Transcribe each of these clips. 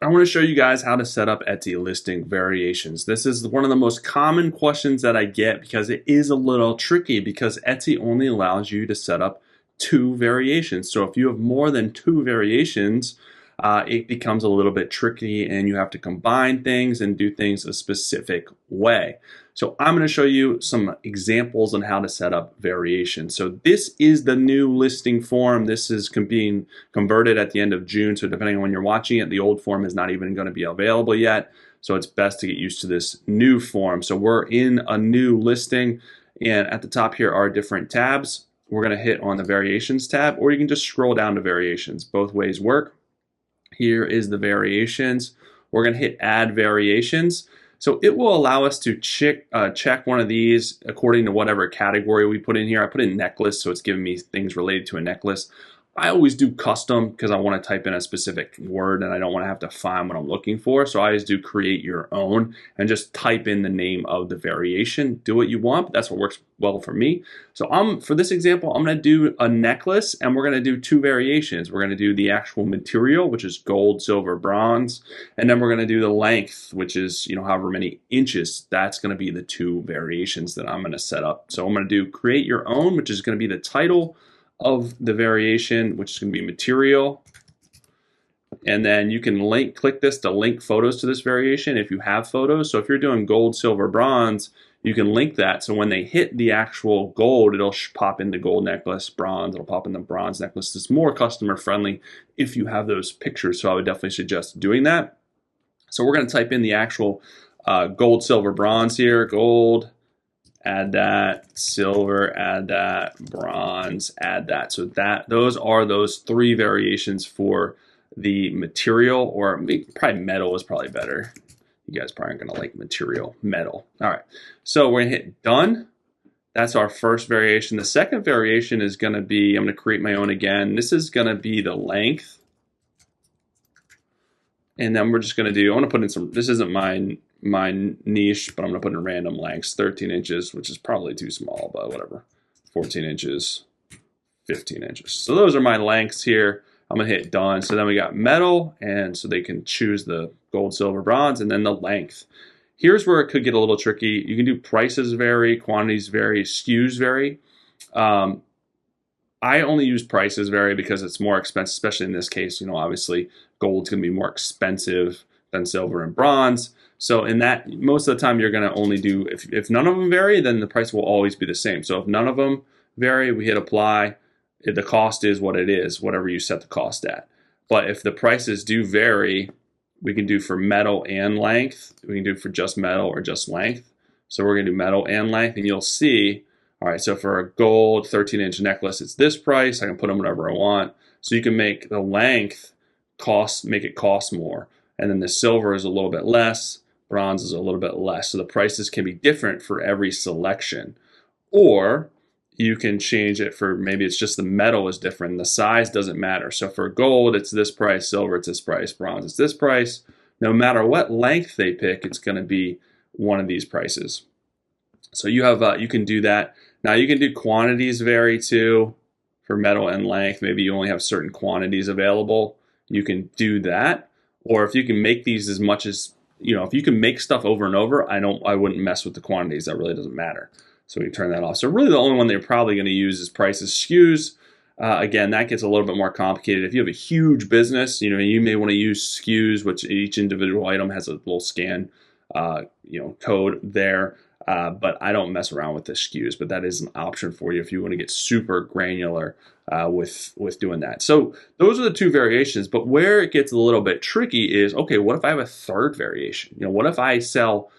I want to show you guys how to set up Etsy listing variations. This is one of the most common questions that I get because it is a little tricky because Etsy only allows you to set up 2 variations. So if you have more than 2 variations, it becomes a little bit tricky and you have to combine things and do things a specific way. So I'm going to show you some examples on how to set up variations. So this is the new listing form. This is being converted at the end of June. So depending on when you're watching it, the old form is not even going to be available yet. So it's best to get used to this new form. So we're in a new listing, and at the top here are different tabs. We're going to hit on the variations tab, or you can just scroll down to variations. Both ways work. Here is the variations. We're going to hit add variations. So it will allow us to check one of these according to whatever category we put in here. I put in necklace, so it's giving me things related to a necklace. I always do custom because I want to type in a specific word and I don't want to have to find what I'm looking for. So I always do create your own and just type in the name of the variation. Do what you want, but that's what works well for me. So for this example, I'm going to do a necklace and we're going to do 2 variations. We're going to do the actual material, which is gold, silver, bronze, and then we're going to do the length, which is, however many inches. That's going to be the 2 variations that I'm going to set up. So I'm going to do create your own, which is going to be the title of the variation, which is going to be material. And then you can click this to link photos to this variation if you have photos. So if you're doing gold, silver, bronze, you can link that. So when they hit the actual gold, it'll pop in the gold necklace, bronze, it'll pop in the bronze necklace. It's more customer friendly if you have those pictures. So I would definitely suggest doing that. So we're going to type in the actual gold, silver, bronze here. Gold, add that, silver, add that, bronze, add that. So those are those 3 variations for the material, or probably metal is probably better. You guys probably aren't gonna like material, metal. All right, so we're gonna hit done. That's our first variation. The second variation is gonna be, I'm gonna create my own again. This is gonna be the length. And then we're just gonna do, I wanna put in some, this isn't my niche, but I'm gonna put in random lengths, 13 inches, which is probably too small, but whatever. 14 inches, 15 inches. So those are my lengths here. I'm gonna hit done. So then we got metal, and so they can choose the gold, silver, bronze, and then the length. Here's where it could get a little tricky. You can do prices vary, quantities vary, SKUs vary. I only use prices vary because it's more expensive, especially in this case. Obviously gold's gonna be more expensive than silver and bronze. So in that, most of the time you're going to only do, if none of them vary, then the price will always be the same. So if none of them vary, we hit apply. The cost is what it is, whatever you set the cost at. But if the prices do vary, we can do for metal and length. We can do for just metal or just length. So we're going to do metal and length, and you'll see, all right, so for a gold 13-inch necklace, it's this price. I can put them whatever I want. So you can make the length make it cost more. And then the silver is a little bit less. Bronze is a little bit less. So the prices can be different for every selection. Or you can change it for, maybe it's just the metal is different. The size doesn't matter. So for gold, it's this price. Silver, it's this price. Bronze, it's this price. No matter what length they pick, it's going to be one of these prices. So you can do that. Now you can do quantities vary too for metal and length. Maybe you only have certain quantities available. You can do that. Or if you can make these as much as, if you can make stuff over and over, I wouldn't mess with the quantities. That really doesn't matter. So we can turn that off. So really the only one they're probably going to use is prices, SKUs. Again, that gets a little bit more complicated. If you have a huge business, you may want to use SKUs, which each individual item has a little scan, code there. But I don't mess around with the SKUs, but that is an option for you if you want to get super granular with doing that. So those are the 2 variations, but where it gets a little bit tricky is, okay, what if I have a third variation? What if I sell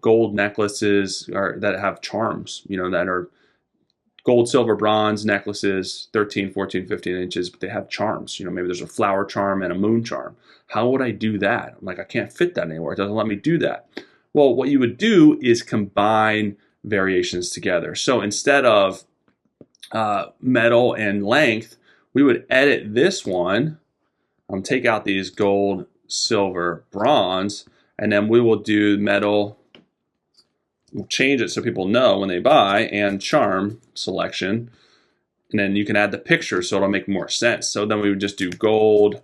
gold necklaces that have charms, that are gold, silver, bronze necklaces, 13, 14, 15 inches, but they have charms. Maybe there's a flower charm and a moon charm. How would I do that? I'm like, I can't fit that anywhere. It doesn't let me do that. Well, what you would do is combine variations together. So instead of metal and length, we would edit this one, take out these gold, silver, bronze, and then we will do metal. We'll change it so people know when they buy, and charm selection. And then you can add the picture so it'll make more sense. So then we would just do gold,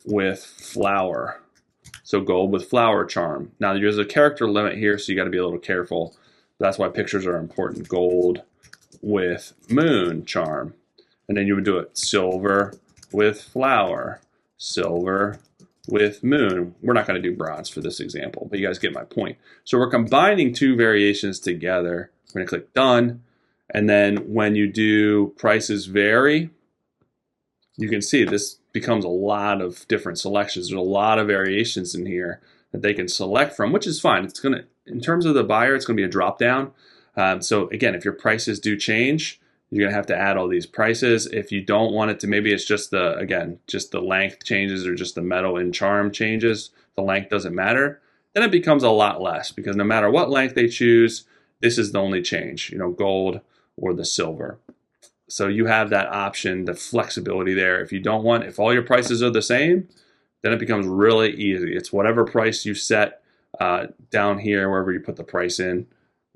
with flower. So gold with flower charm. Now there's a character limit here, so you got to be a little careful. That's why pictures are important. Gold with moon charm. And then you would do it silver with flower, silver with moon. We're not going to do bronze for this example, but you guys get my point. So we're combining two variations together. We're going to click done. And then when you do prices vary, you can see this becomes a lot of different selections. There's a lot of variations in here that they can select from, which is fine. It's going to, in terms of the buyer, it's going to be a drop down. So again, if your prices do change, you're going to have to add all these prices. If you don't want it to, maybe it's just the, again, just the length changes or just the metal and charm changes, the length doesn't matter, then it becomes a lot less, because no matter what length they choose, this is the only change, gold or the silver. So you have that option, the flexibility there. If you don't want, if all your prices are the same, then it becomes really easy. It's whatever price you set down here, wherever you put the price in.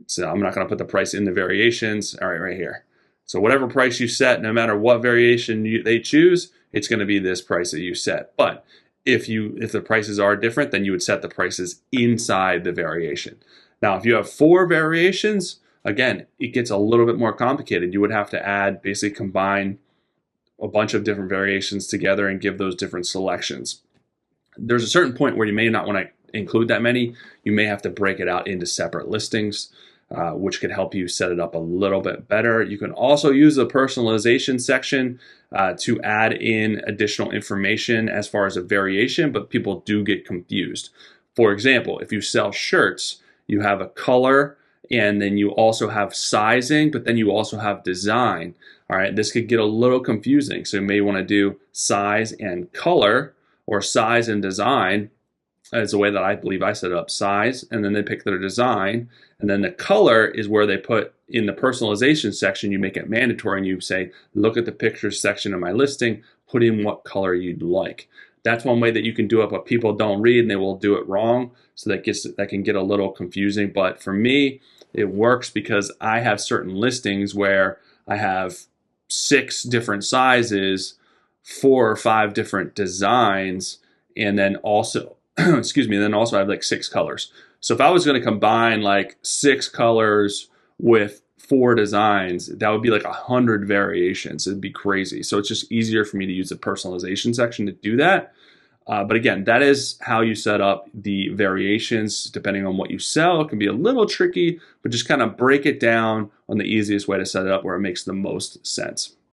So I'm not going to put the price in the variations. All right here. So whatever price you set, no matter what variation they choose, it's going to be this price that you set. But if the prices are different, then you would set the prices inside the variation. Now, if you have 4 variations, again, it gets a little bit more complicated. You would have to basically combine a bunch of different variations together and give those different selections. There's a certain point where you may not want to include that many. You may have to break it out into separate listings, which could help you set it up a little bit better. You can also use the personalization section to add in additional information as far as a variation, but people do get confused. For example, if you sell shirts, you have a color, and then you also have sizing, but then you also have design. All right, this could get a little confusing. So you may want to do size and color, or size and design. That's the way that I believe I set it up. Size, and then they pick their design, and then the color is where they put in the personalization section. You make it mandatory, and you say, look at the pictures section of my listing, put in what color you'd like. That's one way that you can do it, but people don't read and they will do it wrong. So that can get a little confusing. But for me, it works because I have certain listings where I have 6 different sizes, 4 or 5 different designs, and then also, excuse me, then also I have like 6 colors. So if I was going to combine like 6 colors with 4 designs, that would be like 100 variations. It'd be crazy. So it's just easier for me to use the personalization section to do that. But again, that is how you set up the variations depending on what you sell. It can be a little tricky, but just kind of break it down on the easiest way to set it up where it makes the most sense.